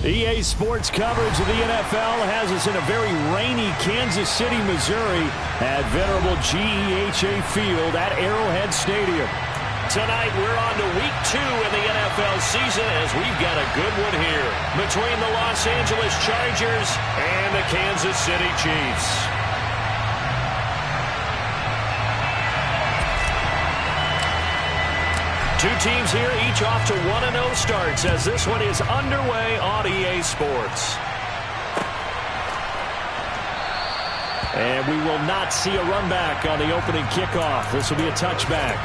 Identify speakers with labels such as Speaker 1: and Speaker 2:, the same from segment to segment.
Speaker 1: EA Sports coverage of the NFL has us in a very rainy Kansas City, Missouri at venerable GEHA Field at Arrowhead Stadium.
Speaker 2: Tonight we're on to week 2 in the NFL season as we've got a good one here between the Los Angeles Chargers and the Kansas City Chiefs. Two teams here, each off to 1-0 starts as this one is underway on EA Sports.
Speaker 1: And we will not see a run back on the opening kickoff. This will be a touchback.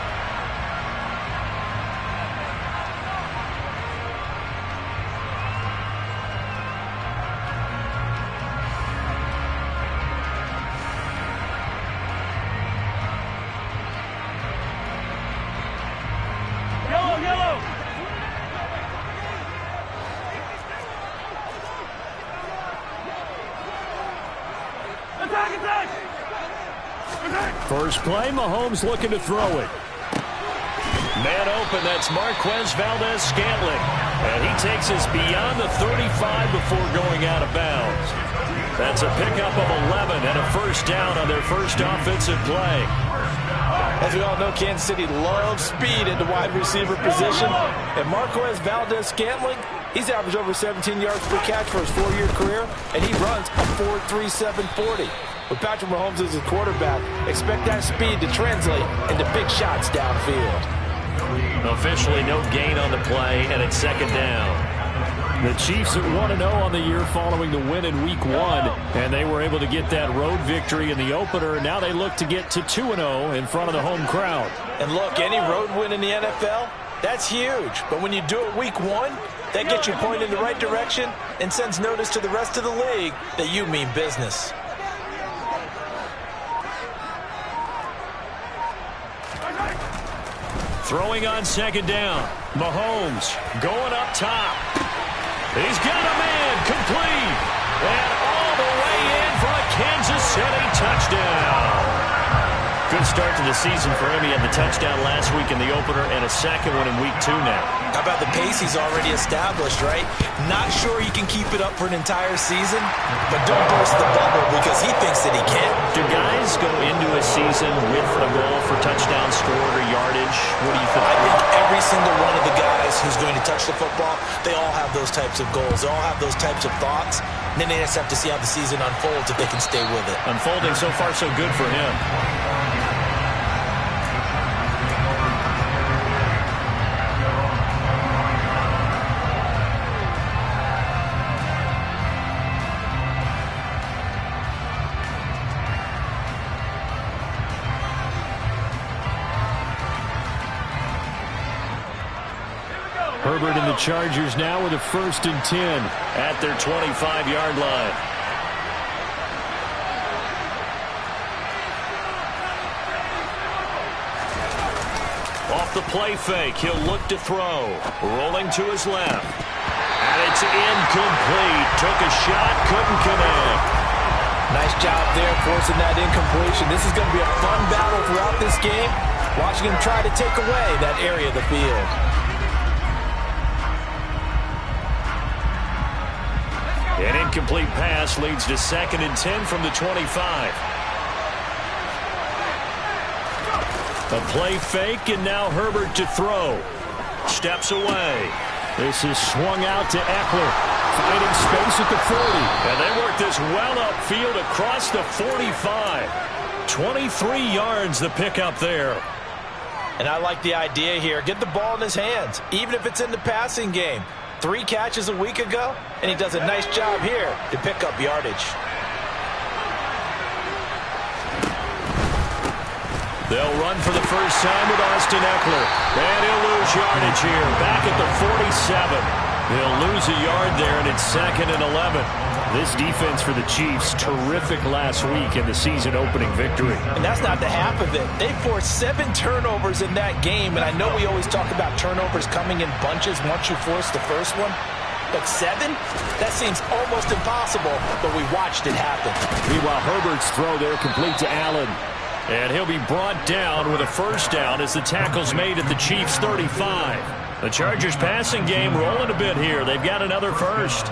Speaker 1: First play, Mahomes looking to throw it.
Speaker 2: Man open, that's Marquez Valdes-Scantling. And he takes us beyond the 35 before going out of bounds. That's a pickup of 11 and a first down on their first offensive play.
Speaker 3: As we all know, Kansas City loves speed at the wide receiver position. And Marquez Valdes-Scantling, he's averaged over 17 yards per catch for his 4-year career, and he runs a 4.37 40. With Patrick Mahomes as his quarterback, expect that speed to translate into big shots downfield.
Speaker 2: Officially no gain on the play, and it's second down.
Speaker 1: The Chiefs at 1-0 on the year following the win in Week 1, and they were able to get that road victory in the opener. Now they look to get to 2-0 in front of the home crowd.
Speaker 3: And look, any road win in the NFL, that's huge. But when you do it Week 1, that gets you pointed in the right direction and sends notice to the rest of the league that you mean business.
Speaker 2: Throwing on second down. Mahomes going up top. He's got a man complete. And all the way in for a Kansas City touchdown. Good start to the season for him. He had the touchdown last week in the opener and a second one in Week 2 now.
Speaker 3: How about the pace he's already established, right? Not sure he can keep it up for an entire season, but don't burst the bubble because he thinks that he can.
Speaker 2: Do guys go into a season with a goal for touchdown scored or yardage? What do you think?
Speaker 3: I think every single one of the guys who's going to touch the football, they all have those types of goals. They all have those types of thoughts. And then they just have to see how the season unfolds if they can stay with it.
Speaker 2: Unfolding so far so good for him.
Speaker 1: Herbert and the Chargers now with a 1st and 10
Speaker 2: at their 25-yard line. Off the play fake, he'll look to throw. Rolling to his left. And it's incomplete. Took a shot, couldn't connect.
Speaker 3: Nice job there forcing that incompletion. This is going to be a fun battle throughout this game. Watching him try to take away that area of the field.
Speaker 2: An incomplete pass leads to 2nd and 10 from the 25. A play fake, and now Herbert to throw. Steps away.
Speaker 1: This is swung out to Eckler. Finding space at the 40.
Speaker 2: And they work this well upfield across the 45. 23 yards the pickup there.
Speaker 3: And I like the idea here. Get the ball in his hands, even if it's in the passing game. 3 catches a week ago, and he does a nice job here to pick up yardage.
Speaker 2: They'll run for the first time with Austin Eckler. And he'll lose yardage here, back at the 47. He'll lose a yard there, and it's 2nd and 11.
Speaker 1: This defense for the Chiefs, terrific last week in the season-opening victory.
Speaker 3: And that's not the half of it. They forced 7 turnovers in that game, and I know we always talk about turnovers coming in bunches once you force the first one. But 7? That seems almost impossible, but we watched it happen.
Speaker 1: Meanwhile, Herbert's throw there complete to Allen.
Speaker 2: And he'll be brought down with a first down as the tackle's made at the Chiefs' 35. The Chargers passing game rolling a bit here. They've got another first.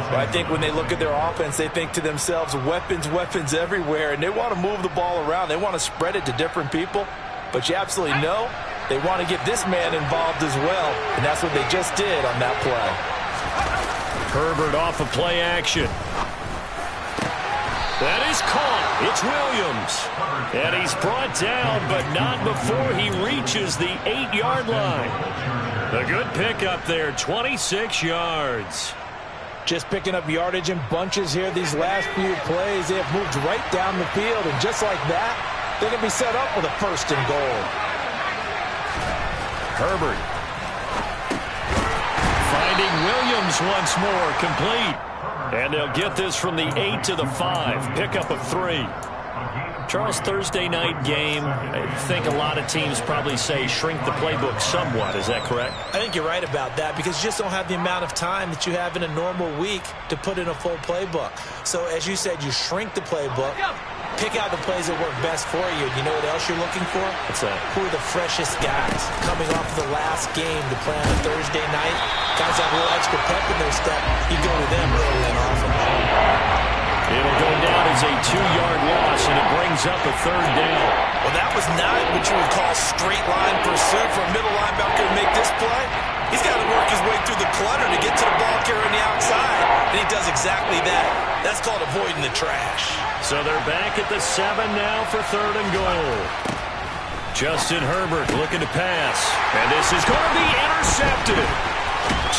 Speaker 3: But I think when they look at their offense, they think to themselves, weapons, weapons everywhere, and they want to move the ball around. They want to spread it to different people. But you absolutely know they want to get this man involved as well, and that's what they just did on that play.
Speaker 2: Herbert off of play action. That is caught. It's Williams. And he's brought down, but not before he reaches the 8-yard line. A good pickup there, 26 yards.
Speaker 3: Just picking up yardage in bunches here these last few plays. They have moved right down the field, and just like that, they're going to be set up with a 1st and goal.
Speaker 2: Herbert. Finding Williams once more, complete. And they'll get this from the 8 to the 5. Pickup of 3. Charles, Thursday night game, I think a lot of teams probably say shrink the playbook somewhat. Is that correct?
Speaker 3: I think you're right about that because you just don't have the amount of time that you have in a normal week to put in a full playbook. So as you said, you shrink the playbook, pick out the plays that work best for you. You know what else you're looking for?
Speaker 2: What's that?
Speaker 3: Who are the freshest guys coming off of the last game to play on a Thursday night? Guys have a little extra pep in their step. You go to them early and often.
Speaker 2: It'll go down as a 2-yard loss, and it brings up a 3rd down.
Speaker 3: Well, that was not what you would call straight line pursuit for a middle linebacker to make this play. He's got to work his way through the clutter to get to the ball carrier on the outside, and he does exactly that. That's called avoiding the trash.
Speaker 2: So they're back at the 7 now for 3rd and goal. Justin Herbert looking to pass, and this is going to be intercepted.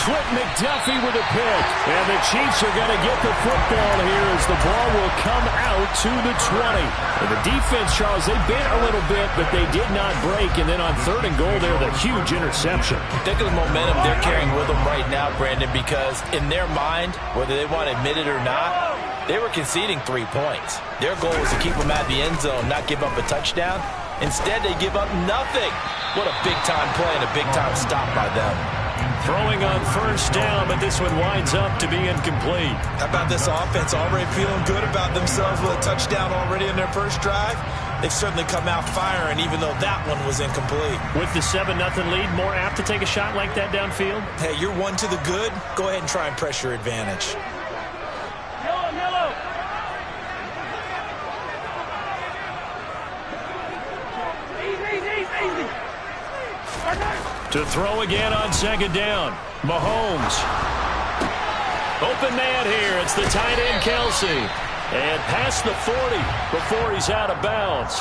Speaker 1: Trent McDuffie with a pick. And the Chiefs are going to get the football here as the ball will come out to the 20. And the defense, Charles, they bent a little bit, but they did not break. And then on 3rd and goal there, the huge interception.
Speaker 3: Think of the momentum they're carrying with them right now, Brandon, because in their mind, whether they want to admit it or not, they were conceding 3 points. Their goal was to keep them out of the end zone, not give up a touchdown. Instead, they give up nothing. What a big-time play and a big-time stop by them.
Speaker 2: Throwing on 1st down, but this one winds up to be incomplete.
Speaker 3: How about this offense already feeling good about themselves with a touchdown already in their first drive? They've certainly come out firing, even though that one was incomplete.
Speaker 2: With the 7-0 lead, more apt to take a shot like that downfield?
Speaker 3: Hey, you're 1 to the good. Go ahead and try and press your advantage.
Speaker 2: To throw again on 2nd down. Mahomes. Open man here. It's the tight end, Kelsey. And past the 40 before he's out of bounds.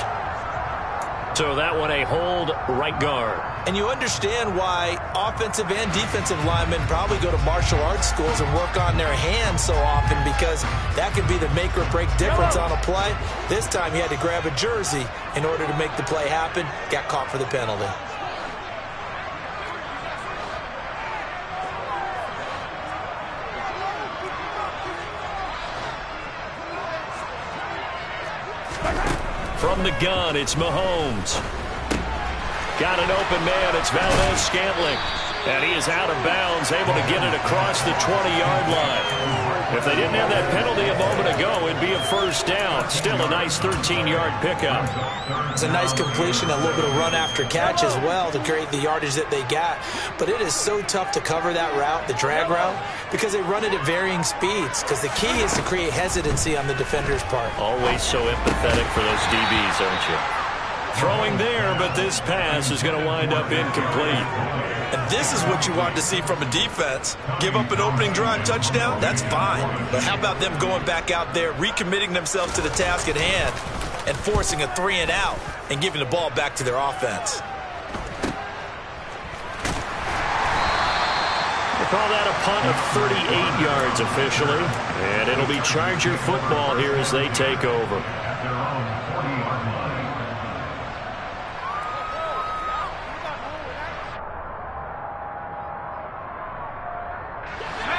Speaker 2: So that one a hold right guard.
Speaker 3: And you understand why offensive and defensive linemen probably go to martial arts schools and work on their hands so often, because that could be the make or break difference on a play. This time he had to grab a jersey in order to make the play happen. Got caught for the penalty.
Speaker 2: From the gun, it's Mahomes. Got an open man. It's Valdes-Scantling. And he is out of bounds, able to get it across the 20-yard line. If they didn't have that penalty a moment ago, it'd be a 1st down. Still a nice 13-yard pickup.
Speaker 3: It's a nice completion, a little bit of run after catch as well to create the yardage that they got. But it is so tough to cover that route, the drag route, because they run it at varying speeds. Because the key is to create hesitancy on the defender's part.
Speaker 2: Always so empathetic for those DBs, aren't you? Throwing there, but this pass is going to wind up incomplete.
Speaker 3: And this is what you want to see from a defense. Give up an opening drive touchdown, that's fine. But how about them going back out there, recommitting themselves to the task at hand, and forcing a 3 and out, and giving the ball back to their offense?
Speaker 2: They call that a punt of 38 yards officially. And it'll be Charger football here as they take over.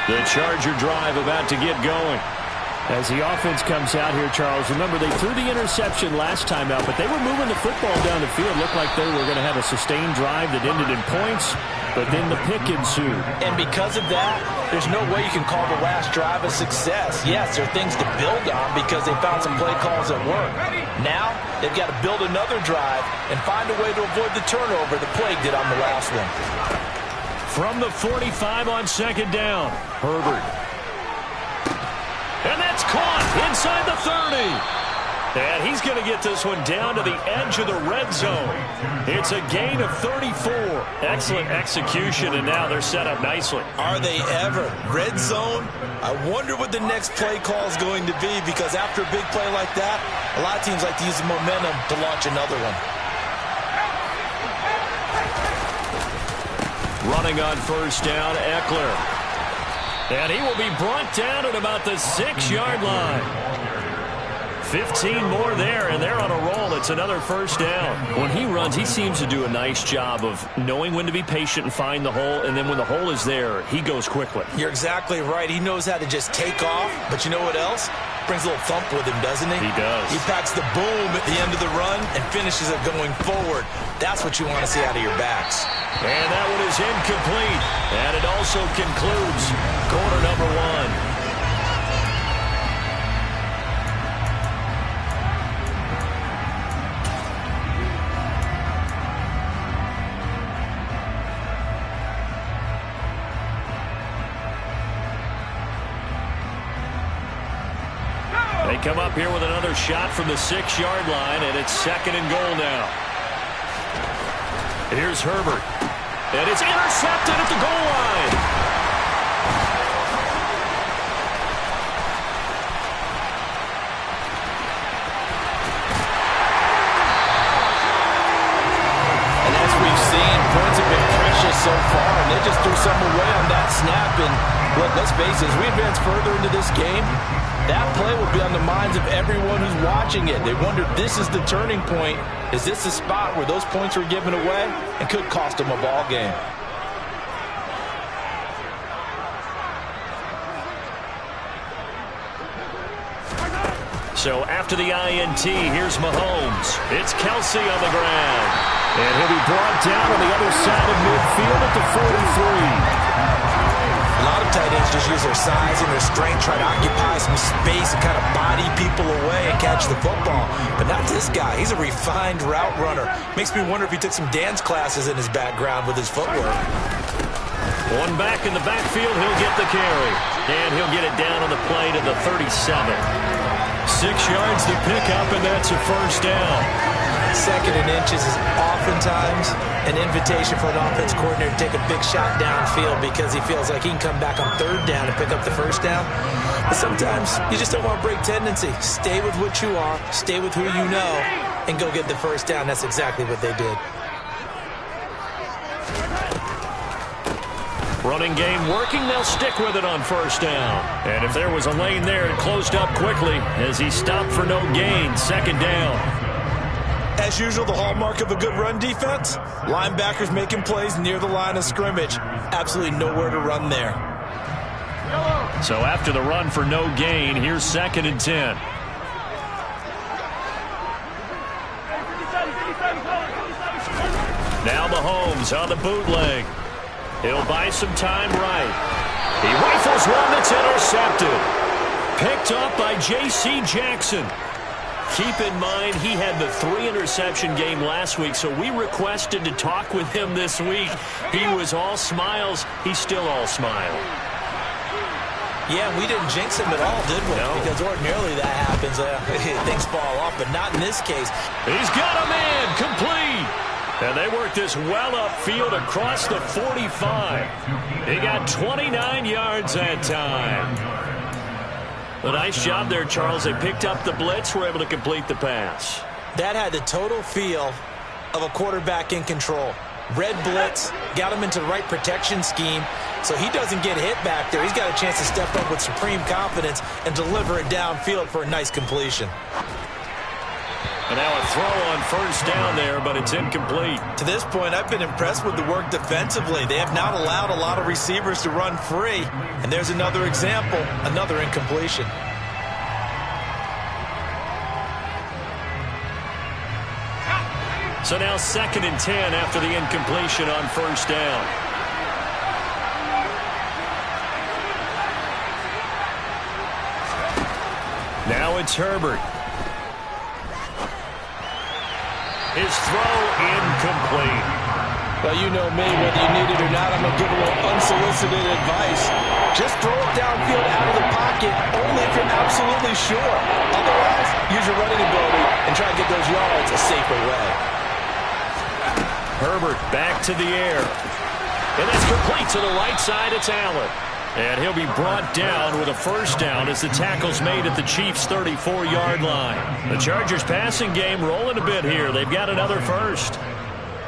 Speaker 2: The Charger drive about to get going.
Speaker 1: As the offense comes out here, Charles, remember they threw the interception last time out, but they were moving the football down the field. Looked like they were going to have a sustained drive that ended in points, but then the pick ensued.
Speaker 3: And because of that, there's no way you can call the last drive a success. Yes, there are things to build on because they found some play calls that work. Now, they've got to build another drive and find a way to avoid the turnover the Plague did on the last one.
Speaker 2: From the 45 on 2nd down, Herbert. That's caught inside the 30. And he's going to get this one down to the edge of the red zone. It's a gain of 34. Excellent execution, and now they're set up nicely.
Speaker 3: Are they ever? Red zone? I wonder what the next play call is going to be, because after a big play like that, a lot of teams like to use the momentum to launch another one.
Speaker 2: Running on first down, Eckler. And he will be brought down at about the 6-yard line. 15 more there, and they're on a roll. It's another first down. When he runs, he seems to do a nice job of knowing when to be patient and find the hole, and then when the hole is there, he goes quickly.
Speaker 3: You're exactly right. He knows how to just take off, but you know what else? Brings a little thump with him, doesn't he?
Speaker 2: He does.
Speaker 3: He packs the boom at the end of the run and finishes it going forward. That's what you want to see out of your backs.
Speaker 2: And that one is incomplete. And it also concludes quarter number one. They come up here with another shot from the 6-yard line, and it's 2nd and goal now. Here's Herbert. And it's intercepted at the goal line.
Speaker 3: And as we've seen, points have been precious so far, and they just threw some away on that snap. And look, let's face it, as we advance further into this game, that play will be on the minds of everyone who's watching it. They wonder, this is the turning point. Is this the spot where those points were given away and could cost them a ball game?
Speaker 2: So after the INT, here's Mahomes. It's Kelsey on the ground. And he'll be brought down on the other side of midfield at the 43.
Speaker 3: A lot of tight ends just use their size and their strength, try to occupy some space and kind of body people away and catch the football. But not this guy. He's a refined route runner. Makes me wonder if he took some dance classes in his background with his footwork.
Speaker 2: One back in the backfield, he'll get the carry. And he'll get it down on the play to the 37. 6 yards to pick up, and that's a first down.
Speaker 3: 2nd and inches is oftentimes an invitation for an offense coordinator to take a big shot downfield because he feels like he can come back on 3rd down and pick up the first down. But sometimes you just don't want to break tendency. Stay with what you are, stay with who you know, and go get the first down. That's exactly what they did.
Speaker 2: Running game working, they'll stick with it on first down. And if there was a lane there, it closed up quickly as he stopped for no gain. 2nd down.
Speaker 3: As usual, the hallmark of a good run defense, linebackers making plays near the line of scrimmage. Absolutely nowhere to run there.
Speaker 2: So after the run for no gain, here's 2nd and 10. Now Mahomes on the bootleg. He'll buy some time right. He rifles one that's intercepted. Picked up by J.C. Jackson. Keep in mind, he had the 3-interception game last week, so we requested to talk with him this week. He was all smiles. He's still all smile.
Speaker 3: Yeah, we didn't jinx him at all, did we?
Speaker 2: No.
Speaker 3: Because ordinarily that happens. Things fall off, but not in this case.
Speaker 2: He's got a man complete. And they work this well upfield across the 45. He got 29 yards that time. A nice job there, Charles. They picked up the blitz, were able to complete the pass.
Speaker 3: That had the total feel of a quarterback in control. Red blitz, got him into the right protection scheme, so he doesn't get hit back there. He's got a chance to step up with supreme confidence and deliver it downfield for a nice completion.
Speaker 2: And now a throw on first down there, but it's incomplete.
Speaker 3: To this point, I've been impressed with the work defensively. They have not allowed a lot of receivers to run free. And there's another example, another incompletion.
Speaker 2: So now 2nd and 10 after the incompletion on first down. Now it's Herbert. His throw incomplete.
Speaker 3: Well, you know me, whether you need it or not, I'm going to give a little unsolicited advice. Just throw it downfield out of the pocket, only if you're absolutely sure. Otherwise, use your running ability and try to get those yards a safer way.
Speaker 2: Herbert back to the air. And it's complete to the right side. It's Allen. And he'll be brought down with a first down as the tackle's made at the Chiefs' 34-yard line. The Chargers passing game rolling a bit here. They've got another first.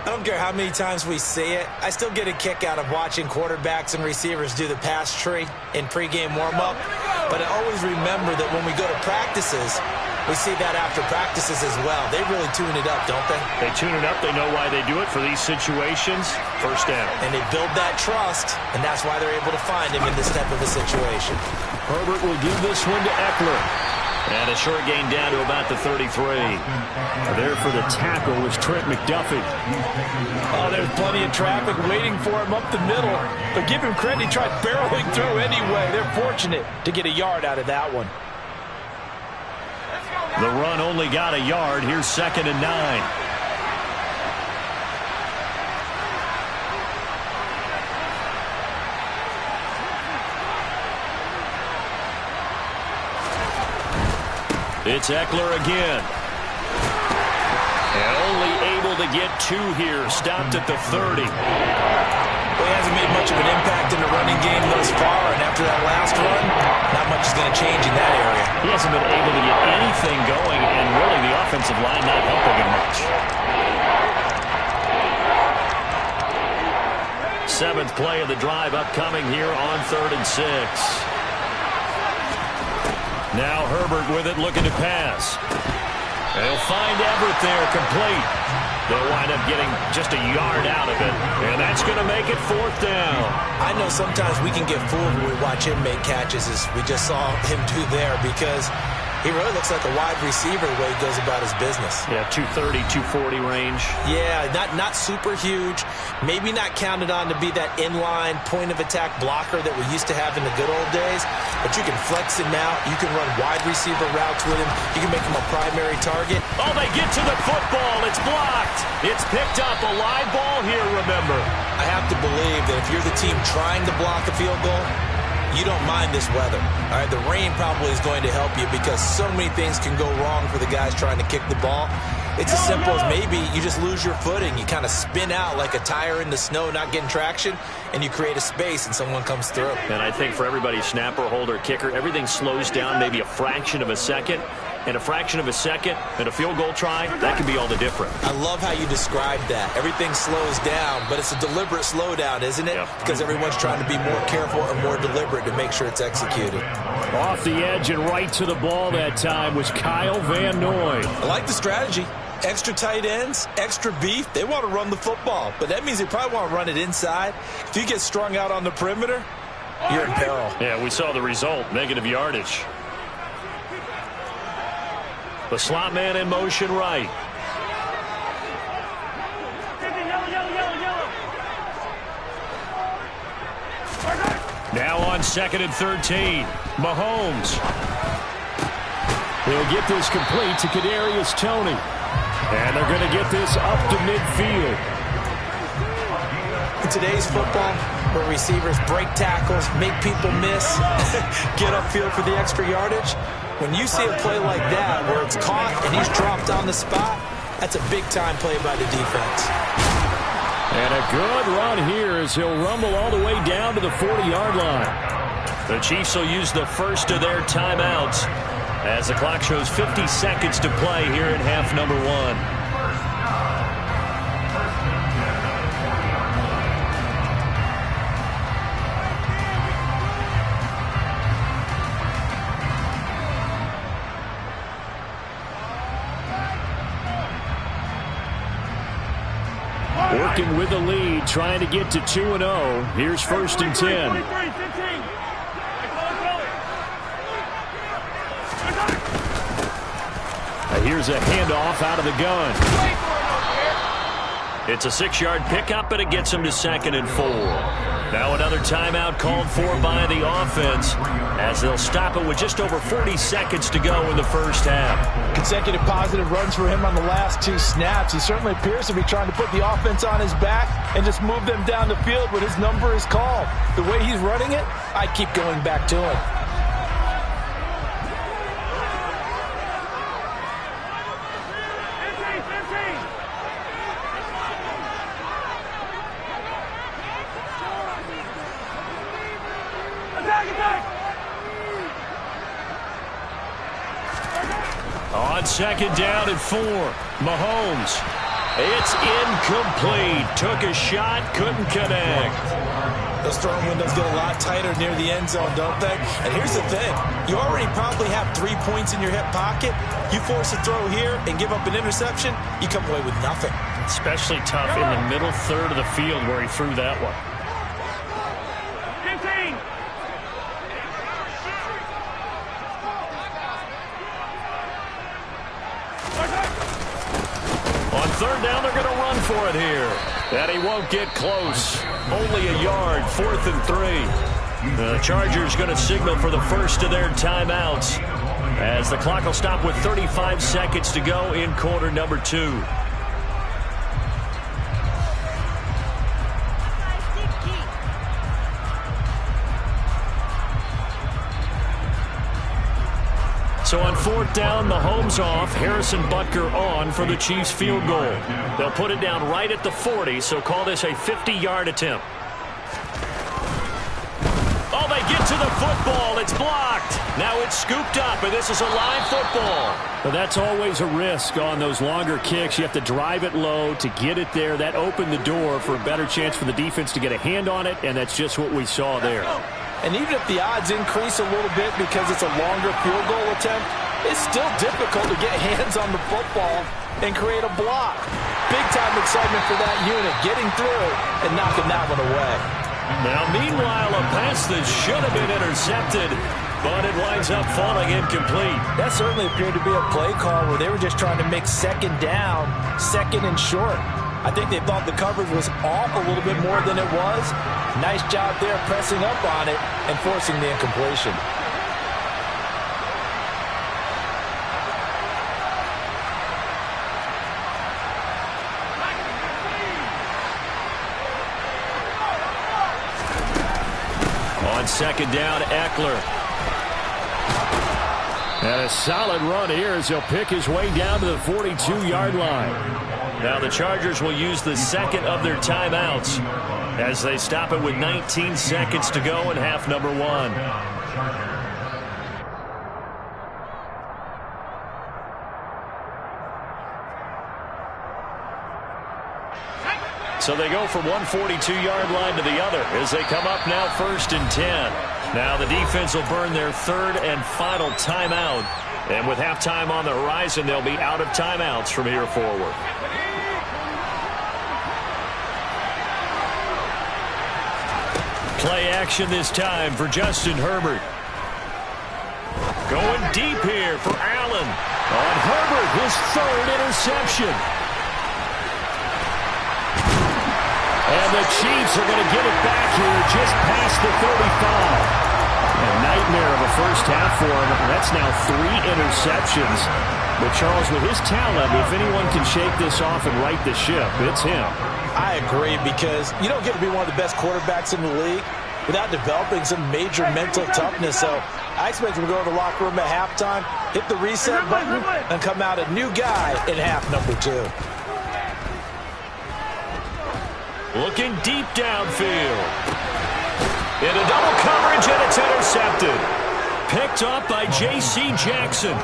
Speaker 4: I don't care how many times we see it. I still get a kick out of watching quarterbacks and receivers do the pass tree in pregame warm-up. But I always remember that when we go to practices, we see that after practices as well. They really tune it up, don't they?
Speaker 2: They tune it up. They know why they do it for these situations. First down.
Speaker 4: And they build that trust, and that's why they're able to find him in this type of a situation.
Speaker 1: Herbert will give this one to Eckler.
Speaker 2: And a short gain down to about the 33.
Speaker 1: There for the tackle was Trent McDuffie.
Speaker 3: Oh, there's plenty of traffic waiting for him up the middle. But give him credit, he tried barreling through anyway. They're fortunate to get a yard out of that one.
Speaker 2: The run only got a yard. Here's 2nd and 9. It's Eckler again. And only able to get 2 here. Stopped at the 30.
Speaker 4: Well, he hasn't made much of an impact in the running game thus far, and after that last run, not much is going to change in that area.
Speaker 2: He hasn't been able to get anything going, and really the offensive line not helping him much. 7th play of the drive upcoming here on 3rd and 6. Now Herbert with it, looking to pass. They'll find Everett there, complete. They'll wind up getting just a yard out of it, and that's going to make it 4th down.
Speaker 4: I know sometimes we can get fooled when we watch him make catches, as we just saw him do there, because he really looks like a wide receiver the way he goes about his business.
Speaker 2: Yeah, 230, 240 range.
Speaker 4: Yeah, not super huge. Maybe not counted on to be that inline point-of-attack blocker that we used to have in the good old days. But you can flex him out. You can run wide receiver routes with him. You can make him a primary target.
Speaker 2: Oh, they get to the football. It's blocked. It's picked up. A live ball here, remember.
Speaker 4: I have to believe that if you're the team trying to block a field goal, you don't mind this weather. All right, the rain probably is going to help you because so many things can go wrong for the guys trying to kick the ball. It's as simple as maybe you just lose your footing. You kind of spin out like a tire in the snow, not getting traction, and you create a space and someone comes through.
Speaker 2: And I think for everybody, snapper, holder, kicker, everything slows down maybe a fraction of a second. And a fraction of a second and a field goal try, that can be all the different.
Speaker 4: I love how you described that. Everything slows down, but it's a deliberate slowdown, isn't it?
Speaker 2: Yep.
Speaker 4: Because everyone's trying to be more careful and more deliberate to make sure it's executed.
Speaker 1: Off the edge and right to the ball that time was Kyle Van Noy.
Speaker 4: I like the strategy. Extra tight ends, extra beef. They want to run the football, but that means they probably want to run it inside. If you get strung out on the perimeter, you're in peril.
Speaker 2: Yeah, we saw the result, negative yardage. The slot man in motion right. Now on 2nd and 13. Mahomes.
Speaker 1: They'll get this complete to Kadarius Toney. And they're going to get this up to midfield.
Speaker 4: In today's football, where receivers break tackles, make people miss, get upfield for the extra yardage, when you see a play like that where it's caught and he's dropped on the spot, that's a big-time play by the defense.
Speaker 1: And a good run here as he'll rumble all the way down to the 40-yard line.
Speaker 2: The Chiefs will use the first of their timeouts as the clock shows 50 seconds to play here in half number 1.
Speaker 1: Working with the lead, trying to get to 2-0. Here's 1st and 10. Here's a handoff out of the gun.
Speaker 2: It's a 6-yard pickup, and it gets him to 2nd and 4. Now another timeout called for by the offense as they'll stop it with just over 40 seconds to go in the first half.
Speaker 3: Consecutive positive runs for him on the last 2 snaps. He certainly appears to be trying to put the offense on his back and just move them down the field when his number is called. The way he's running it, I keep going back to him.
Speaker 2: On 2nd down and 4, Mahomes. It's incomplete. Took a shot, couldn't connect.
Speaker 4: Those throwing windows get a lot tighter near the end zone, don't they? And here's the thing. You already probably have 3 points in your hip pocket. You force a throw here and give up an interception, you come away with nothing.
Speaker 1: Especially tough in the middle third of the field where he threw that one.
Speaker 2: On 3rd down, they're going to run for it here. And he won't get close. Only a yard, 4th and 3. The Chargers going to signal for the first of their timeouts as the clock will stop with 35 seconds to go in quarter number 2. So on 4th down, Mahomes off, Harrison Butker on for the Chiefs field goal. They'll put it down right at the 40, so call this a 50-yard attempt. Oh, they get to the football. It's blocked. Now it's scooped up, and this is a live football.
Speaker 1: Well, that's always a risk on those longer kicks. You have to drive it low to get it there. That opened the door for a better chance for the defense to get a hand on it, and that's just what we saw there.
Speaker 3: And even if the odds increase a little bit because it's a longer field goal attempt, it's still difficult to get hands on the football and create a block. Big-time excitement for that unit, getting through and knocking that one away.
Speaker 2: Now, meanwhile, a pass that should have been intercepted, but it winds up falling incomplete.
Speaker 3: That certainly appeared to be a play call where they were just trying to make 2nd down, 2nd and short. I think they thought the coverage was off a little bit more than it was. Nice job there pressing up on it and forcing the incompletion.
Speaker 2: On 2nd down, Eckler.
Speaker 1: And a solid run here as he'll pick his way down to the 42-yard line.
Speaker 2: Now the Chargers will use the 2nd of their timeouts as they stop it with 19 seconds to go in half number 1. So they go from one 42-yard line to the other as they come up now 1st and 10. Now the defense will burn their 3rd and final timeout. And with halftime on the horizon, they'll be out of timeouts from here forward. Play action this time for Justin Herbert. Going deep here for Allen.
Speaker 1: On Herbert, his 3rd interception. And the Chiefs are going to get it back here just past the 35. A nightmare of a first half for him. That's now 3 interceptions. But Charles, with his talent, if anyone can shake this off and right the ship, it's him.
Speaker 3: I agree, because you don't get to be one of the best quarterbacks in the league without developing some major mental toughness. So I expect him to go to the locker room at halftime, hit the reset button, and come out a new guy in half number 2.
Speaker 2: Looking deep downfield. Into double coverage, and it's intercepted. Picked up by J.C. Jackson.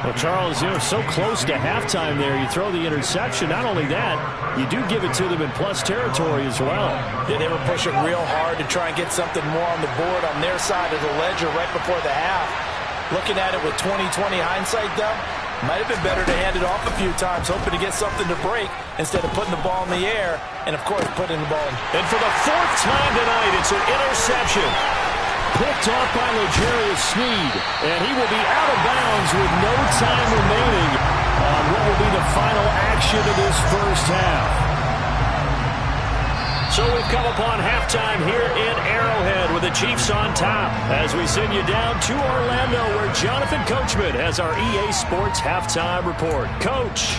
Speaker 1: Well, Charles, you're so close to halftime there. You throw the interception. Not only that, you do give it to them in plus territory as well.
Speaker 3: Yeah, they were pushing real hard to try and get something more on the board on their side of the ledger right before the half. Looking at it with 20/20 hindsight, though, might have been better to hand it off a few times, hoping to get something to break instead of putting the ball in the air and, of course, putting the ball in.
Speaker 2: And for the 4th time tonight, it's an interception.
Speaker 1: Picked off by L'Jarius Sneed, and he will be out of bounds with no time remaining on what will be the final action of this first half.
Speaker 2: So we've come upon halftime here in Arrowhead with the Chiefs on top as we send you down to Orlando where Jonathan Coachman has our EA Sports halftime report. Coach.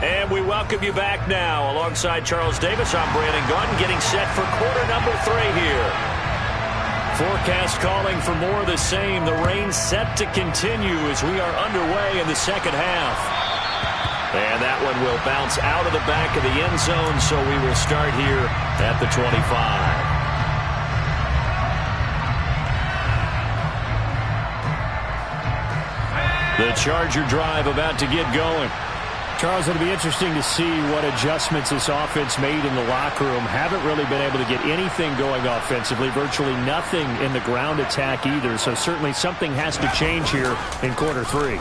Speaker 2: And we welcome you back now. Alongside Charles Davis, I'm Brandon Gaudin getting set for quarter number 3 here. Forecast calling for more of the same. The rain set to continue as we are underway in the second half. And that one will bounce out of the back of the end zone, so we will start here at the 25. The Charger drive about to get going.
Speaker 1: Charles, it'll be interesting to see what adjustments this offense made in the locker room. Haven't really been able to get anything going offensively, virtually nothing in the ground attack either. So certainly something has to change here in quarter 3.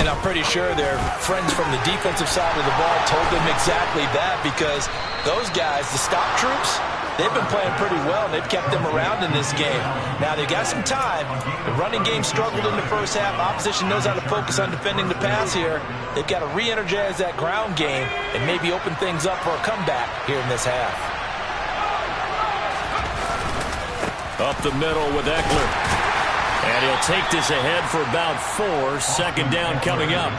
Speaker 3: And I'm pretty sure their friends from the defensive side of the ball told them exactly that, because those guys, the stop troops, they've been playing pretty well, and they've kept them around in this game. Now, they've got some time. The running game struggled in the first half. Opposition knows how to focus on defending the pass here. They've got to re-energize that ground game and maybe open things up for a comeback here in this half.
Speaker 2: Up the middle with Eckler. And he'll take this ahead for about 4. Second down coming up.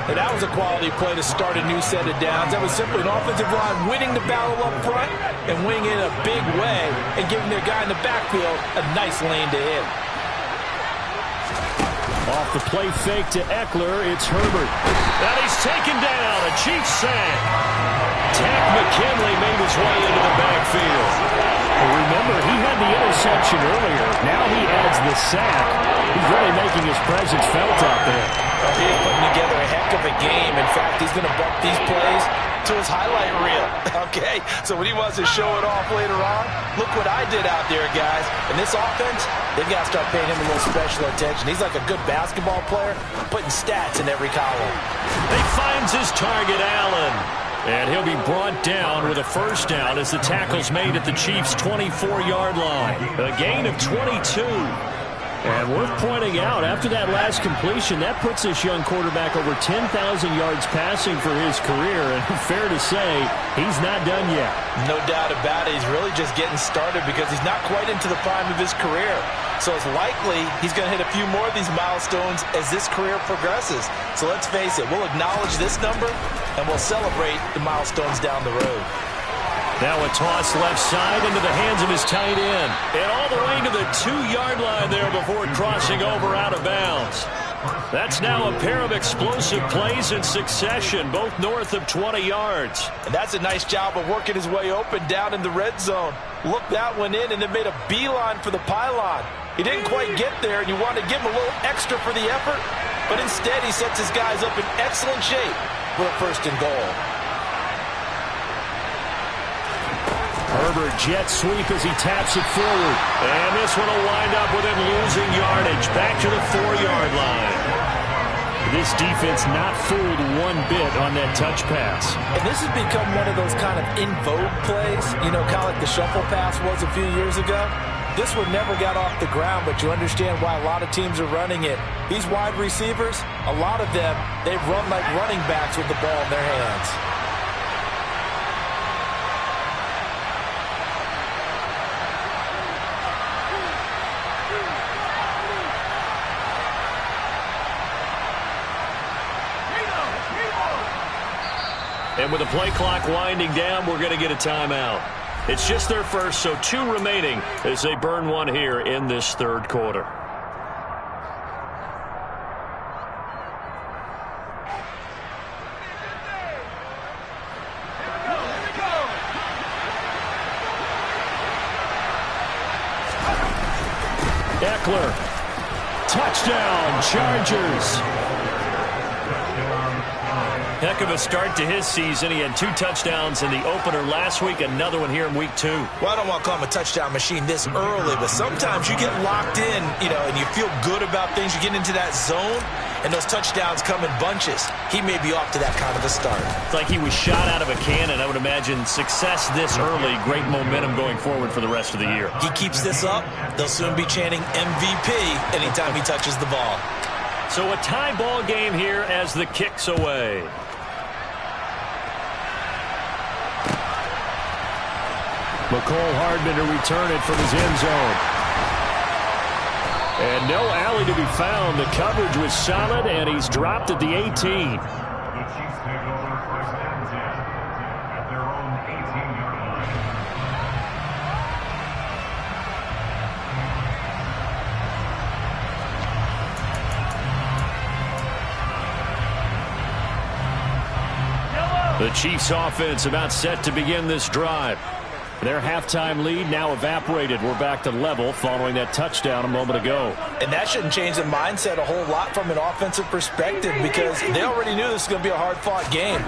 Speaker 3: And that was a quality play to start a new set of downs. That was simply an offensive line winning the battle up front and winning it a big way and giving their guy in the backfield a nice lane to hit.
Speaker 1: Off the play fake to Eckler, it's Herbert.
Speaker 2: And he's taken down. A Chiefs sack. Takk McKinley made his way into the backfield.
Speaker 1: Remember, he had the interception earlier. Now he adds the sack. He's really making his presence felt out there.
Speaker 3: He's putting together a heck of a game. In fact, he's going to bump these plays to his highlight reel. Okay, so when he wants to show it off later on, look what I did out there, guys. And this offense, they've got to start paying him a little special attention. He's like a good basketball player, putting stats in every column.
Speaker 2: He finds his target, Allen. And he'll be brought down with a first down as the tackle's made at the Chiefs' 24-yard line. A gain of 22.
Speaker 1: And worth pointing out, after that last completion, that puts this young quarterback over 10,000 yards passing for his career. And fair to say, he's not done yet.
Speaker 3: No doubt about it. He's really just getting started because he's not quite into the prime of his career. So it's likely he's going to hit a few more of these milestones as this career progresses. So let's face it, we'll acknowledge this number and we'll celebrate the milestones down the road.
Speaker 2: Now a toss left side into the hands of his tight end. And all the way to the 2-yard line there before crossing over out of bounds. That's now a pair of explosive plays in succession, both north of 20 yards.
Speaker 3: And that's a nice job of working his way open down in the red zone. Looked that one in and then made a beeline for the pylon. He didn't quite get there, and you want to give him a little extra for the effort, but instead he sets his guys up in excellent shape for a first and goal.
Speaker 1: Herbert jet sweep as he taps it forward.
Speaker 2: And this one will wind up with him losing yardage back to the 4-yard line.
Speaker 1: This defense not fooled one bit on that touch pass.
Speaker 3: And this has become one of those kind of in vogue plays, you know, kind of like the shuffle pass was a few years ago. This one never got off the ground, but you understand why a lot of teams are running it. These wide receivers, a lot of them, they run like running backs with the ball in their hands.
Speaker 2: And with the play clock winding down, we're going to get a timeout. It's just their first, so 2 remaining as they burn one here in this third quarter.
Speaker 1: Eckler. Touchdown, Chargers.
Speaker 2: Heck of a start to his season. He had 2 touchdowns in the opener last week, another one here in week 2.
Speaker 4: Well, I don't want to call him a touchdown machine this early, but sometimes you get locked in, you know, and you feel good about things. You get into that zone, and those touchdowns come in bunches. He may be off to that kind of a start.
Speaker 2: It's like he was shot out of a cannon. I would imagine success this early, great momentum going forward for the rest of the year.
Speaker 4: He keeps this up, they'll soon be chanting MVP anytime he touches the ball.
Speaker 2: So a tie ball game here as the kick's away.
Speaker 1: McCole Hardman to return it from his end zone. And no alley to be found. The coverage was solid, and he's dropped at the 18. The Chiefs offense about set to begin this drive. Their halftime lead now evaporated. We're back to level following that touchdown a moment ago.
Speaker 3: And that shouldn't change the mindset a whole lot from an offensive perspective because they already knew this was going to be a hard-fought game.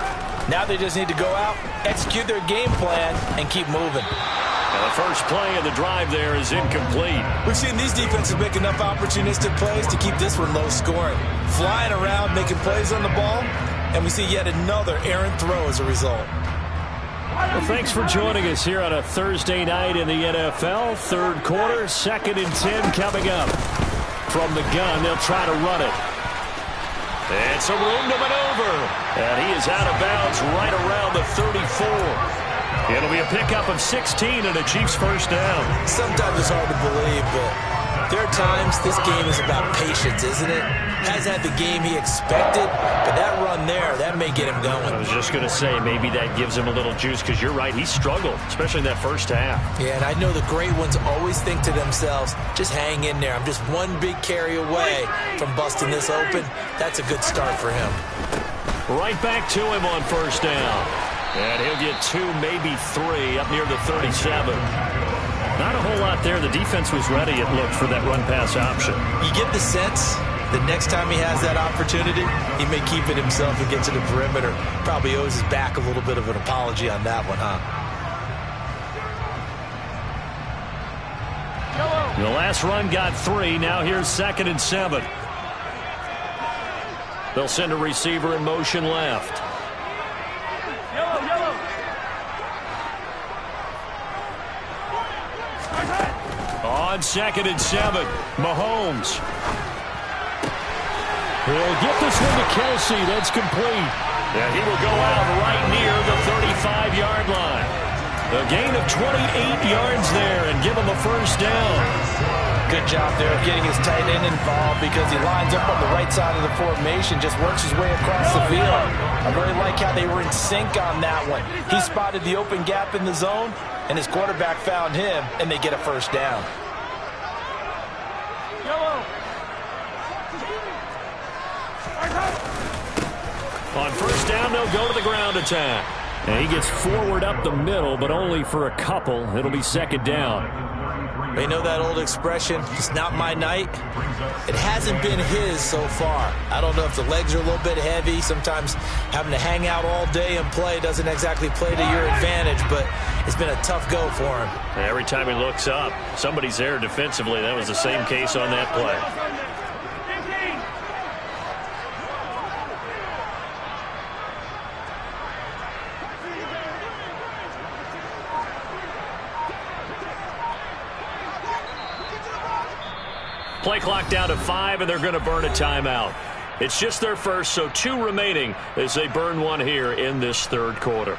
Speaker 3: Now they just need to go out, execute their game plan, and keep moving.
Speaker 2: Now the first play of the drive there is incomplete.
Speaker 4: We've seen these defenses make enough opportunistic plays to keep this one low scoring. Flying around, making plays on the ball, and we see yet another errant throw as a result.
Speaker 1: Well, thanks for joining us here on a Thursday night in the NFL. Third quarter, 2nd and 10 coming up. From the gun, they'll try to run it.
Speaker 2: It's a room to maneuver.
Speaker 1: And he is out of bounds right around the 34.
Speaker 2: It'll be a pickup of 16 and a Chiefs first down.
Speaker 4: Sometimes it's hard to believe, but there are times this game is about patience, isn't it? Hasn't had the game he expected, but that run there, that may get him going.
Speaker 2: I was just going to say, maybe that gives him a little juice because you're right, he struggled, especially in that first half.
Speaker 4: Yeah, and I know the great ones always think to themselves, just hang in there. I'm just one big carry away from busting this open. That's a good start for him.
Speaker 2: Right back to him on first down. And he'll get 2, maybe 3 up near the 37. Not a whole lot there. The defense was ready, it looked, for that run-pass option.
Speaker 4: You get the sense the next time he has that opportunity, he may keep it himself and get to the perimeter. Probably owes his back a little bit of an apology on that one, huh?
Speaker 1: The last run got 3. Now here's 2nd and 7. They'll send a receiver in motion left. On 2nd and 7, Mahomes. He'll get this one to Kelsey. That's complete.
Speaker 2: And he will go out right near the 35-yard line.
Speaker 1: A gain of 28 yards there and give him a first down.
Speaker 3: Good job there of getting his tight end involved because he lines up on the right side of the formation, just works his way across the field. I really like how they were in sync on that one. He spotted the open gap in the zone, and his quarterback found him, and they get a first down.
Speaker 1: On first down, they'll go to the ground attack. And he gets forward up the middle, but only for a couple. It'll be 2nd down.
Speaker 4: They know that old expression, it's not my night. It hasn't been his so far. I don't know if the legs are a little bit heavy. Sometimes having to hang out all day and play doesn't exactly play to your advantage, but it's been a tough go for him.
Speaker 2: Every time he looks up, somebody's there defensively. That was the same case on that play. Play clock down to 5, and they're going to burn a timeout. It's just their first, so 2 remaining as they burn one here in this third quarter.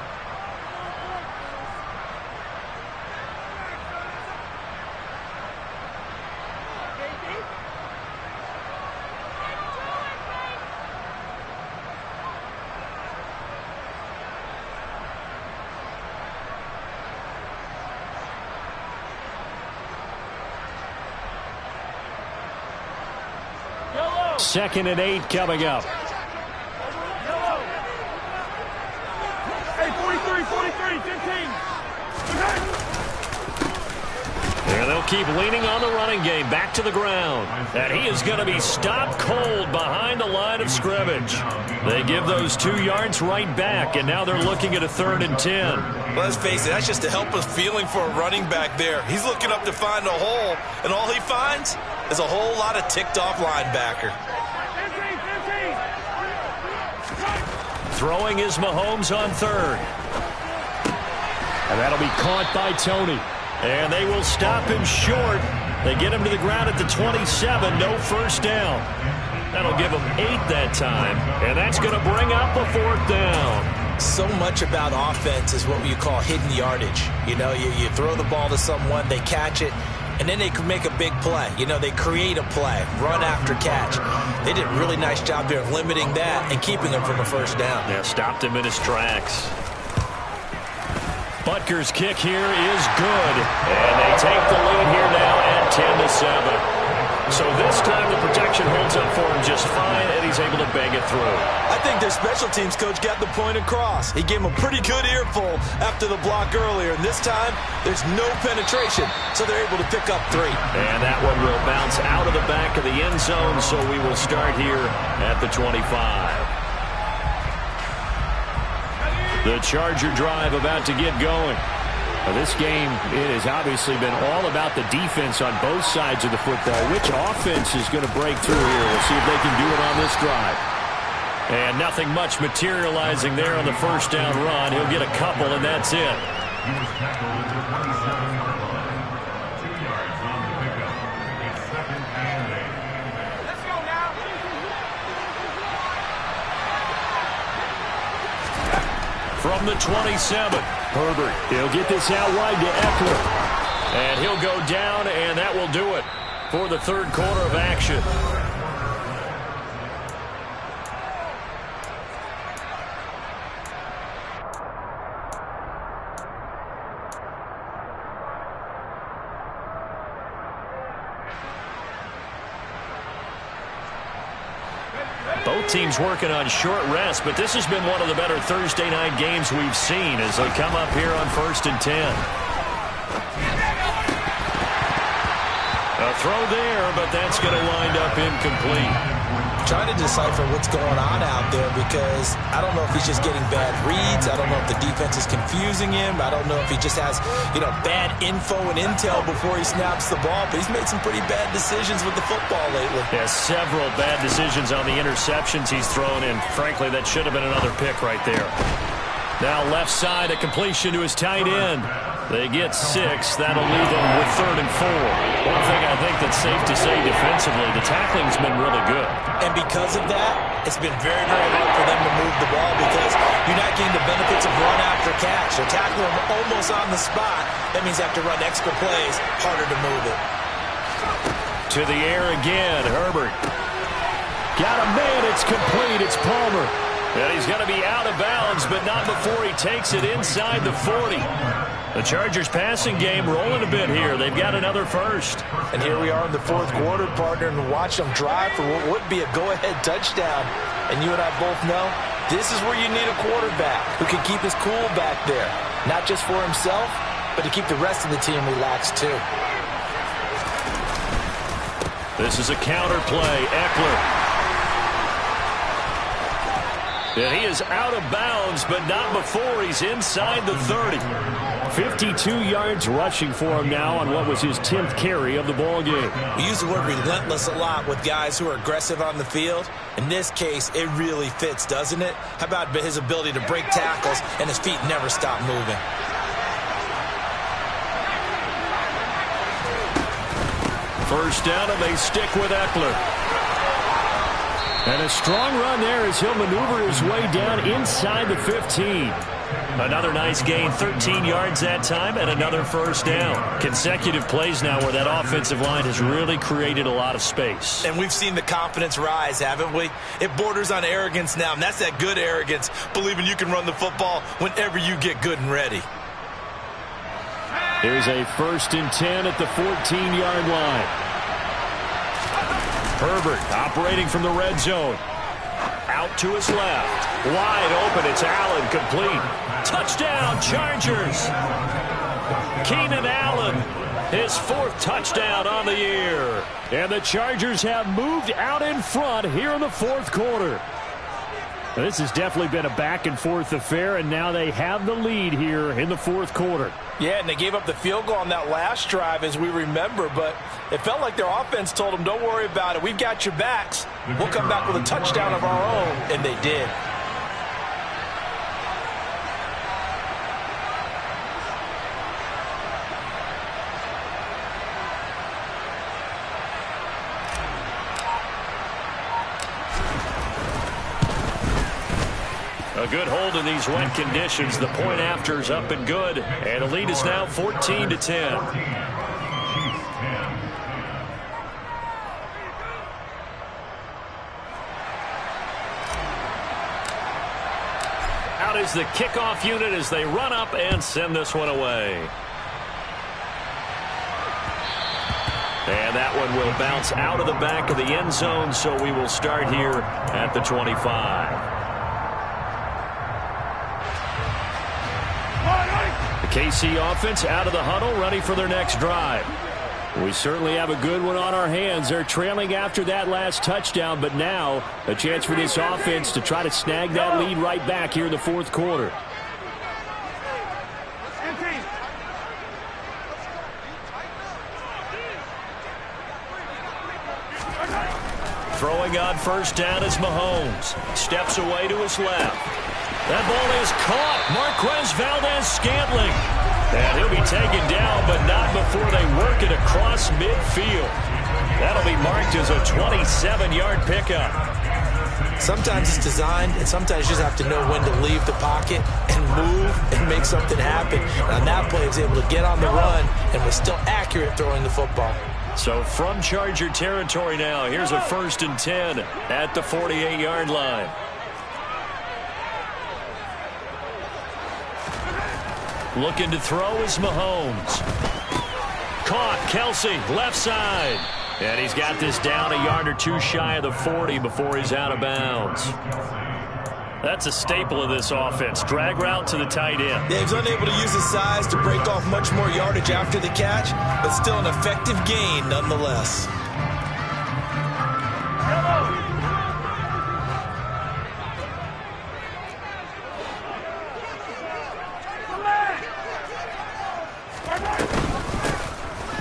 Speaker 1: Second and 8 coming up.
Speaker 5: Hey, 43, 15.
Speaker 1: And they'll keep leaning on the running game. Back to the ground. And he is going to be stopped cold behind the line of scrimmage. They give those 2 yards right back, and now they're looking at a 3rd and 10.
Speaker 4: Well, let's face it, that's just a helpless feeling for a running back there. He's looking up to find a hole, and all he finds is a whole lot of ticked-off linebacker.
Speaker 1: Throwing is Mahomes on 3rd. And that'll be caught by Tony. And they will stop him short
Speaker 2: They get him to the ground at the 27. No first down. That'll give them 8 that time. And that's going to bring up a 4th down.
Speaker 4: So much about offense is what you call hidden yardage. You know, you throw the ball to someone, they catch it, and then they can make a big play. You know, they create a play, run after catch. They did a really nice job there of limiting that and keeping him from a first down.
Speaker 2: Yeah, stopped him in his tracks. Butker's kick here is good. And they take the lead here now at 10-7. So this time the protection holds up for him just fine, and he's able to bang it through.
Speaker 3: I think their special teams coach got the point across. He gave him a pretty good earful after the block earlier, and this time there's no penetration, so they're able to pick up 3.
Speaker 2: And that one will bounce out of the back of the end zone, so we will start here at the 25. The Charger drive about to get going. This game, it has obviously been all about the defense on both sides of the football. Which offense is going to break through here? We'll see if they can do it on this drive. And nothing much materializing there on the first down run. He'll get a couple, and that's it. From the 27, Herbert. He'll get this out wide to Eckler. And he'll go down, and that will do it for the third quarter of action. Both teams working on short rest, but this has been one of the better Thursday night games we've seen as they come up here on 1st and 10. A throw there, but that's going to wind up incomplete.
Speaker 4: Trying to decipher what's going on out there because I don't know if he's just getting bad reads. I don't know if the defense is confusing him. I don't know if he just has, bad info and intel before he snaps the ball. But he's made some pretty bad decisions with the football lately.
Speaker 2: Yeah, several bad decisions on the interceptions he's thrown, and frankly, that should have been another pick right there. Now left side, a completion to his tight end. They get 6. That'll leave them with 3rd and 4. One thing I think that's safe to say defensively, the tackling's been really good.
Speaker 4: And because of that, it's been very, very hard for them to move the ball because you're not getting the benefits of run after catch. They're tackling them almost on the spot. That means they have to run extra plays, harder to move it.
Speaker 2: To the air again, Herbert. Got a man, it's complete, it's Palmer. And he's going to be out of bounds, but not before he takes it inside the 40. The Chargers passing game rolling a bit here. They've got another first.
Speaker 3: And here we are in the 4th quarter, partner, and watch them drive for what would be a go-ahead touchdown. And you and I both know this is where you need a quarterback who can keep his cool back there. Not just for himself, but to keep the rest of the team relaxed too.
Speaker 2: This is a counter play. Eckler. And he is out of bounds, but not before he's inside the 30. 52 yards rushing for him now on what was his 10th carry of the ball game.
Speaker 4: We use the word relentless a lot with guys who are aggressive on the field. In this case, it really fits, doesn't it? How about his ability to break tackles and his feet never stop moving?
Speaker 2: First down, and they stick with Eckler. And a strong run there as he'll maneuver his way down inside the 15. Another nice gain, 13 yards that time, and another first down. Consecutive plays now where that offensive line has really created a lot of space.
Speaker 4: And we've seen the confidence rise, haven't we? It borders on arrogance now, and that's that good arrogance, believing you can run the football whenever you get good and ready.
Speaker 2: Here's a 1st and 10 at the 14-yard line. Herbert operating from the red zone. Out to his left. Wide open. It's Allen, complete. Touchdown, Chargers. Keenan Allen, his 4th touchdown on the year. And the Chargers have moved out in front here in the 4th quarter. This has definitely been a back-and-forth affair, and now they have the lead here in the 4th quarter.
Speaker 3: Yeah, and they gave up the field goal on that last drive, as we remember, but it felt like their offense told them, don't worry about it. We've got your backs. We'll come back with a touchdown of our own, and they did.
Speaker 2: A good hold in these wet conditions. The point after is up and good. And the lead is now 14-10. Out is the kickoff unit as they run up and send this one away. And that one will bounce out of the back of the end zone, so we will start here at the 25. The KC offense out of the huddle, ready for their next drive. We certainly have a good one on our hands. They're trailing after that last touchdown, but now a chance for this offense to try to snag that lead right back here in the fourth quarter. Throwing on first down is Mahomes. Steps away to his left. That ball is caught. Marquez Valdes-Scantling. And he'll be taken down, but not before they work it across midfield. That'll be marked as a 27-yard pickup.
Speaker 4: Sometimes it's designed, and sometimes you just have to know when to leave the pocket and move and make something happen. And on that play, he was able to get on the run and was still accurate throwing the football.
Speaker 2: So from Charger territory now, here's a 1st and 10 at the 48-yard line. Looking to throw is Mahomes. Caught, Kelsey, left side. And he's got this down a yard or two shy of the 40 before he's out of bounds. That's a staple of this offense. Drag route to the tight end.
Speaker 4: Yeah, he's unable to use his size to break off much more yardage after the catch, but still an effective gain nonetheless.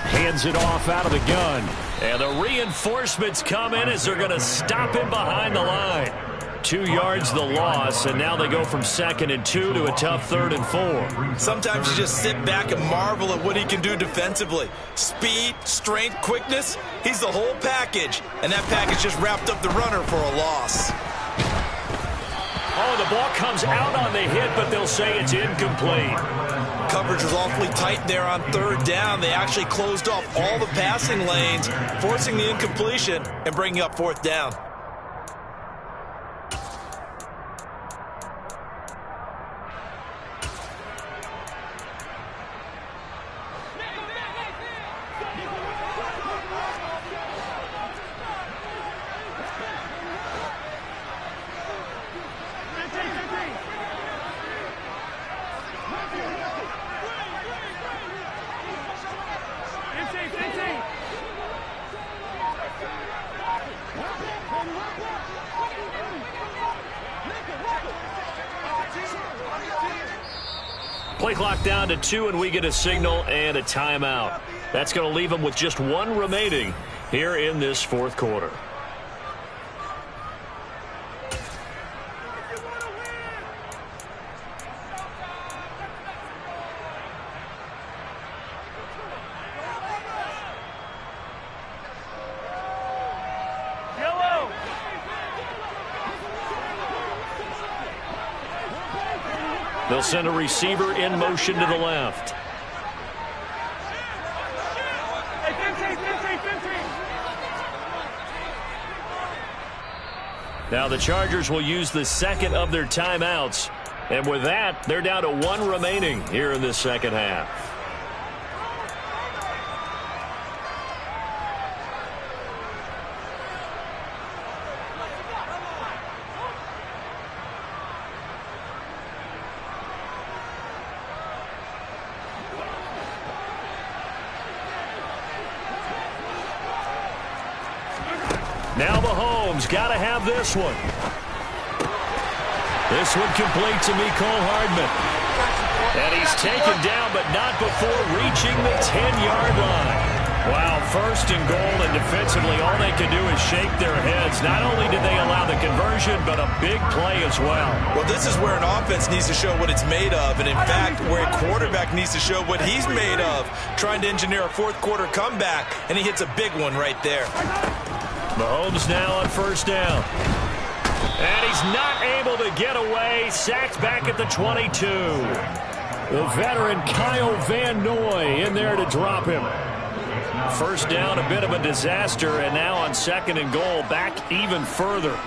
Speaker 2: Hands it off out of the gun. And the reinforcements come in as they're going to stop him behind the line. 2 yards the loss, and now they go from 2nd and 2 to a tough 3rd and 4.
Speaker 4: Sometimes you just sit back and marvel at what he can do defensively. Speed, strength, quickness, he's the whole package. And that package just wrapped up the runner for a loss.
Speaker 2: Oh, the ball comes out on the hit, but they'll say it's incomplete.
Speaker 4: Coverage was awfully tight there on 3rd down. They actually closed off all the passing lanes, forcing the incompletion and bringing up 4th down.
Speaker 2: Play clock down to 2, and we get a signal and a timeout. That's going to leave them with just 1 remaining here in this 4th quarter. They'll send a receiver in motion to the left. Now the Chargers will use the 2nd of their timeouts. And with that, they're down to 1 remaining here in this 2nd half. Now Mahomes got to have this one. This one complete to Mecole Hardman. And he's taken down, but not before reaching the 10-yard line. Wow, 1st and goal, and defensively all they can do is shake their heads. Not only did they allow the conversion, but a big play as well.
Speaker 4: Well, this is where an offense needs to show what it's made of, and in fact, where a quarterback needs to show what he's made of, trying to engineer a 4th quarter comeback, and he hits a big one right there.
Speaker 2: Mahomes now on 1st down. And he's not able to get away. Sacked back at the 22.
Speaker 1: The veteran Kyle Van Noy in there to drop him.
Speaker 2: First down, a bit of a disaster, and now on 2nd and goal, back even further.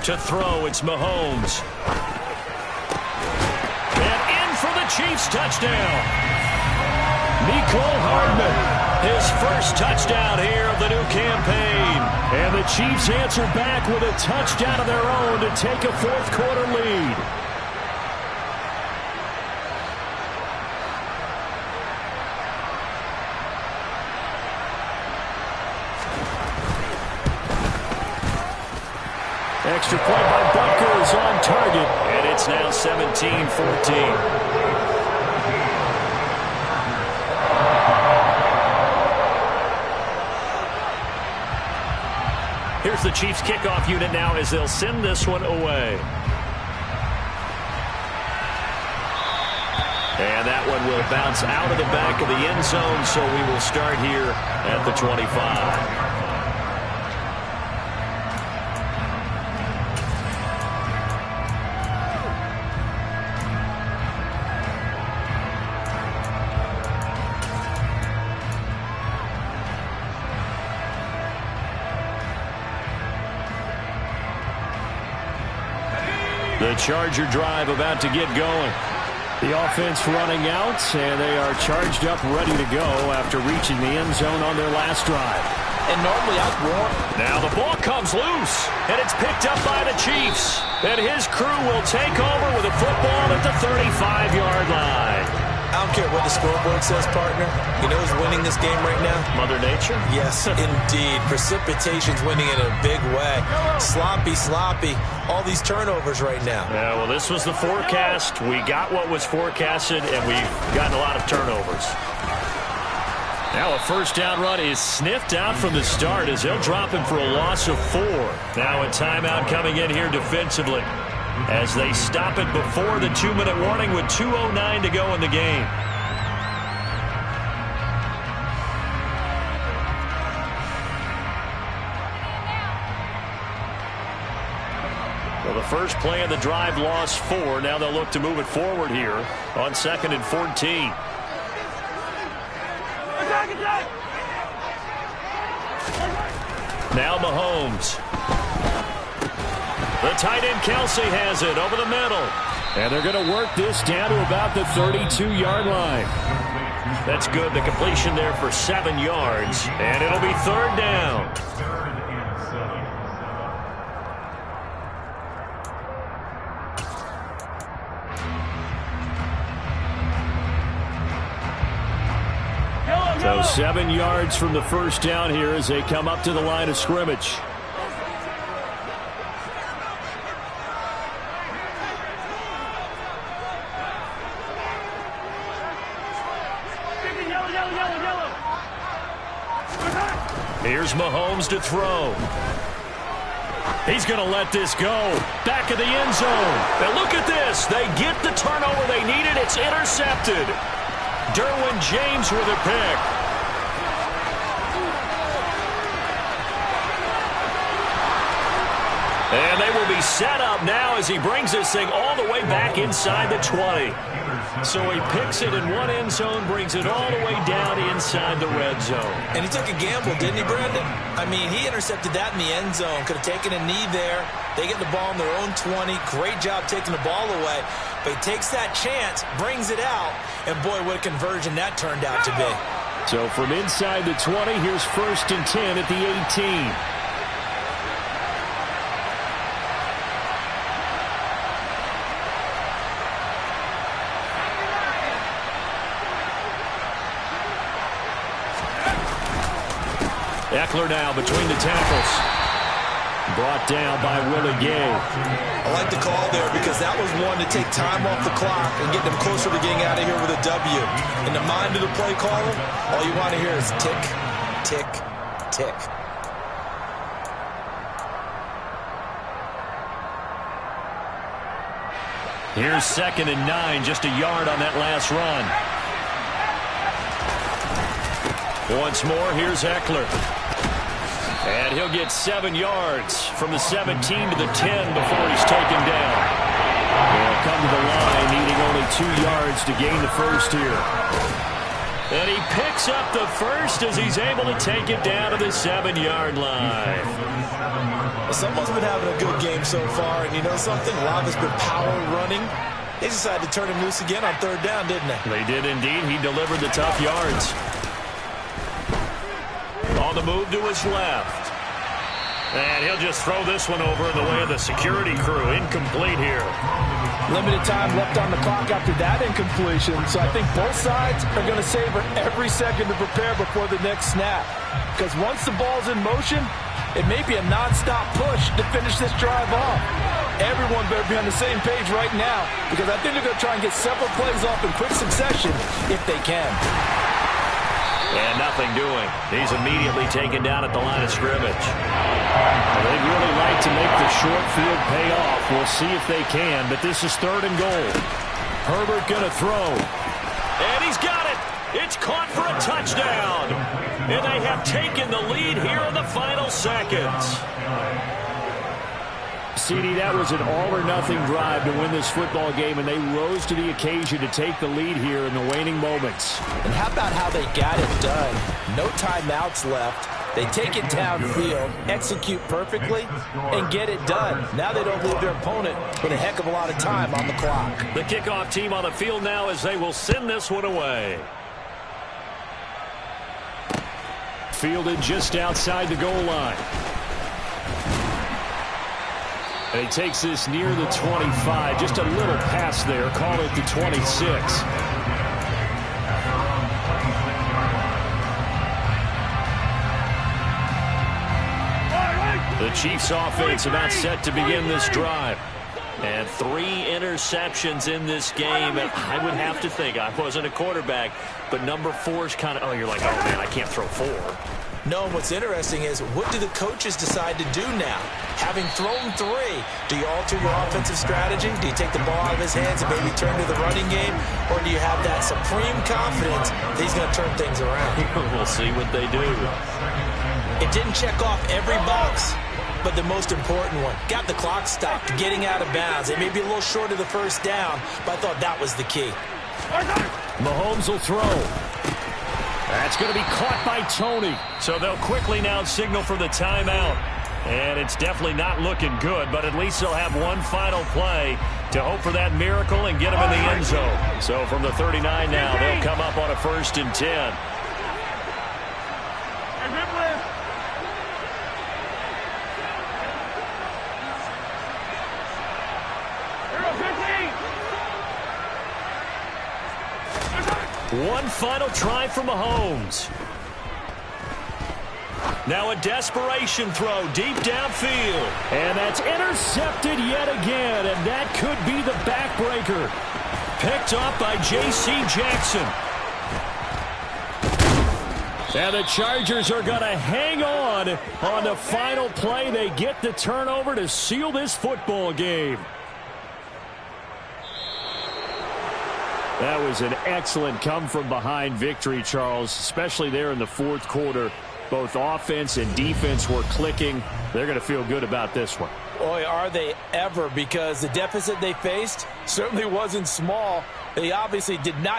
Speaker 2: To throw, it's Mahomes. And in for the Chiefs touchdown.
Speaker 1: Mecole Hardman,
Speaker 2: his first touchdown here of the new campaign.
Speaker 1: And the Chiefs answer back with a touchdown of their own to take a fourth-quarter lead. Extra point by Buckers on target.
Speaker 2: And it's now 17-14. Here's the Chiefs kickoff unit now as they'll send this one away. And that one will bounce out of the back of the end zone, so we will start here at the 25.
Speaker 1: The Charger drive about to get going. The offense running out, and they are charged up, ready to go after reaching the end zone on their last drive.
Speaker 3: And normally I'd warn.
Speaker 2: Now the ball comes loose, and it's picked up by the Chiefs. And his crew will take over with a football at the 35-yard line.
Speaker 4: I don't care what the scoreboard says, partner. You know who's winning this game right now?
Speaker 2: Mother Nature?
Speaker 4: Yes, indeed. Precipitation's winning in a big way. Sloppy, sloppy. All these turnovers right now.
Speaker 2: Yeah, well, this was the forecast. We got what was forecasted, and we've gotten a lot of turnovers. Now a first down run is sniffed out from the start as they'll drop him for a loss of 4. Now a timeout coming in here defensively as they stop it before the 2-minute warning with 2:09 to go in the game. Well, the first play of the drive lost 4. Now they'll look to move it forward here on 2nd and 14. Now Mahomes. The tight end Kelsey has it over the middle.
Speaker 1: And they're going to work this down to about the 32-yard line.
Speaker 2: That's good. The completion there for 7 yards. And it'll be 3rd down.
Speaker 1: So 7 yards from the first down here as they come up to the line of scrimmage.
Speaker 2: Here's Mahomes to throw. He's going to let this go. Back of the end zone. And look at this. They get the turnover they needed. It's intercepted. Derwin James with a pick. And they will be set up now as he brings this thing all the way back inside the 20. So he picks it in one end zone, brings it all the way down inside the red zone.
Speaker 4: And he took a gamble, didn't he, Brandon? I mean, he intercepted that in the end zone. Could have taken a knee there. They get the ball in their own 20. Great job taking the ball away. But he takes that chance, brings it out, and boy, what a conversion that turned out to be.
Speaker 1: So from inside the 20, here's 1st and 10 at the 18. Eckler now between the tackles. Brought down by Willie Gay.
Speaker 4: I like the call there because that was one to take time off the clock and get them closer to getting out of here with a W. In the mind of the play caller, all you want to hear is tick, tick, tick.
Speaker 2: Here's 2nd and 9, just a yard on that last run. Once more, here's Eckler.
Speaker 1: And he'll get 7 yards from the 17 to the 10 before he's taken down. They'll come to the line needing only 2 yards to gain the first here. And he picks up the first as he's able to take it down to the 7-yard line.
Speaker 4: Someone's been having a good game so far, and you know something? Love has been power running. They decided to turn him loose again on 3rd down, didn't they?
Speaker 1: They did indeed. He delivered the tough yards. On the move to his left. And he'll just throw this one over in the way of the security crew. Incomplete here.
Speaker 3: Limited time left on the clock after that incompletion, so I think both sides are going to savor every second to prepare before the next snap. Because once the ball's in motion, it may be a non-stop push to finish this drive off. Everyone better be on the same page right now, because I think they're going to try and get several plays off in quick succession if they can.
Speaker 1: And nothing doing. He's immediately taken down at the line of scrimmage. They'd really like to make the short field pay off. We'll see if they can, but this is 3rd and goal. Herbert going to throw. And he's got it. It's caught for a touchdown. And they have taken the lead here in the final seconds. CD, that was an all-or-nothing drive to win this football game, and they rose to the occasion to take the lead here in the waning moments.
Speaker 3: And how about how they got it done? No timeouts left. They take it downfield, execute perfectly, and get it done. Now they don't leave their opponent with a heck of a lot of time on the clock.
Speaker 1: The kickoff team on the field now as they will send this one away. Fielded just outside the goal line. And he takes this near the 25. Just a little pass there. Call it the 26. The Chiefs offense about set to begin this drive. And 3 interceptions in this game. And I would have to think, I wasn't a quarterback, but number 4 is kind of, oh, you're like, oh, man, I can't throw 4.
Speaker 4: No, and what's interesting is, what do the coaches decide to do now? Having thrown 3, do you alter your offensive strategy? Do you take the ball out of his hands and maybe turn to the running game? Or do you have that supreme confidence that he's going to turn things around?
Speaker 1: We'll see what they do.
Speaker 4: It didn't check off every box, but the most important one. Got the clock stopped, getting out of bounds. It may be a little short of the first down, but I thought that was the key.
Speaker 1: Mahomes will throw. That's going to be caught by Tony. So they'll quickly now signal for the timeout. And it's definitely not looking good, but at least they'll have one final play to hope for that miracle and get them in the end zone. So from the 39 now, they'll come up on a 1st and 10. One final try for Mahomes. Now a desperation throw deep downfield. And that's intercepted yet again, and that could be the backbreaker. Picked up by J.C. Jackson. And the Chargers are going to hang on the final play. They get the turnover to seal this football game. That was an excellent come-from-behind victory, Charles, especially there in the 4th quarter. Both offense and defense were clicking. They're going to feel good about this one.
Speaker 3: Boy, are they ever, because the deficit they faced certainly wasn't small. They obviously did not